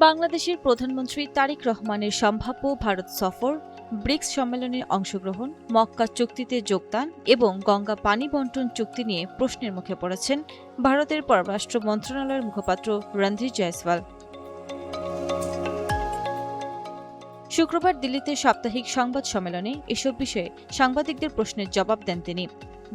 বাংলাদেশের প্রধানমন্ত্রী তারেক রহমানের সম্ভাব্য ভারত সফর, ব্রিক্স সম্মেলনে অংশগ্রহণ, মক্কা চুক্তিতে যোগদান এবং গঙ্গা পানি বণ্টন চুক্তি নিয়ে প্রশ্নের মুখে পড়েছেন ভারতের পররাষ্ট্র মন্ত্রণালয়ের মুখপাত্র রণধীর জয়সওয়াল। শুক্রবার দিল্লিতে সাপ্তাহিক সংবাদ সম্মেলনে এসব বিষয়ে সাংবাদিকদের প্রশ্নের জবাব দেন তিনি।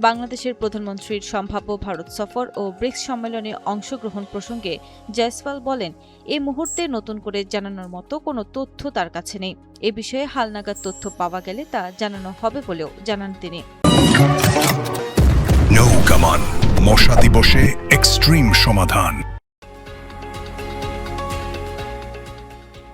বাংলাদেশের প্রধানমন্ত্রীর সম্ভাব্য ভারত সফর ও ব্রিক্স সম্মেলনে অংশগ্রহণ প্রসঙ্গে জয়সওয়াল বলেন, এই মুহূর্তে নতুন করে জানানোর মতো কোনো তথ্য তার কাছে নেই। এ বিষয়ে হালনাগাদ তথ্য পাওয়া গেলে তা জানানো হবে বলেও জানান তিনি। নৌকামান মশা দিবসে এক্সট্রিম সমাধান।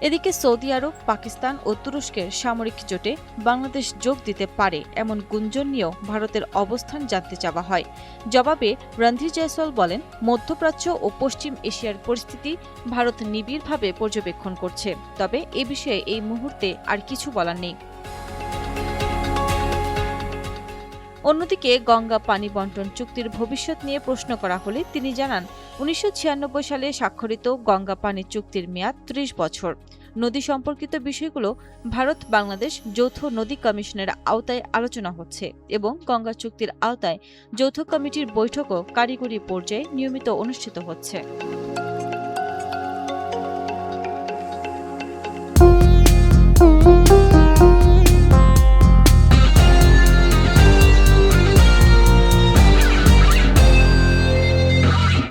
এদিকে সৌদি আরব, পাকিস্তান ও তুরস্কের সামরিক জোটে বাংলাদেশ যোগ দিতে পারে এমন গুঞ্জন নিয়েও ভারতের অবস্থান জানতে চাওয়া হয়। জবাবে রণধীর জয়সওয়াল বলেন, মধ্যপ্রাচ্য ও পশ্চিম এশিয়ার পরিস্থিতি ভারত নিবিড়ভাবে পর্যবেক্ষণ করছে, তবে এ বিষয়ে এই মুহূর্তে আর কিছু বলার নেই। অন্যদিকে গঙ্গা পানি বণ্টন চুক্তির ভবিষ্যৎ নিয়ে প্রশ্ন করা হলে তিনি জানান, ১৯৯৬ সালে স্বাক্ষরিত গঙ্গা পানি চুক্তির মেয়াদ ৩০ বছর। নদী সম্পর্কিত বিষয়গুলো ভারত বাংলাদেশ যৌথ নদী কমিশনের আওতায় আলোচনা হচ্ছে এবং গঙ্গা চুক্তির আওতায় যৌথ কমিটির বৈঠকও কারিগরি পর্যায়ে নিয়মিত অনুষ্ঠিত হচ্ছে।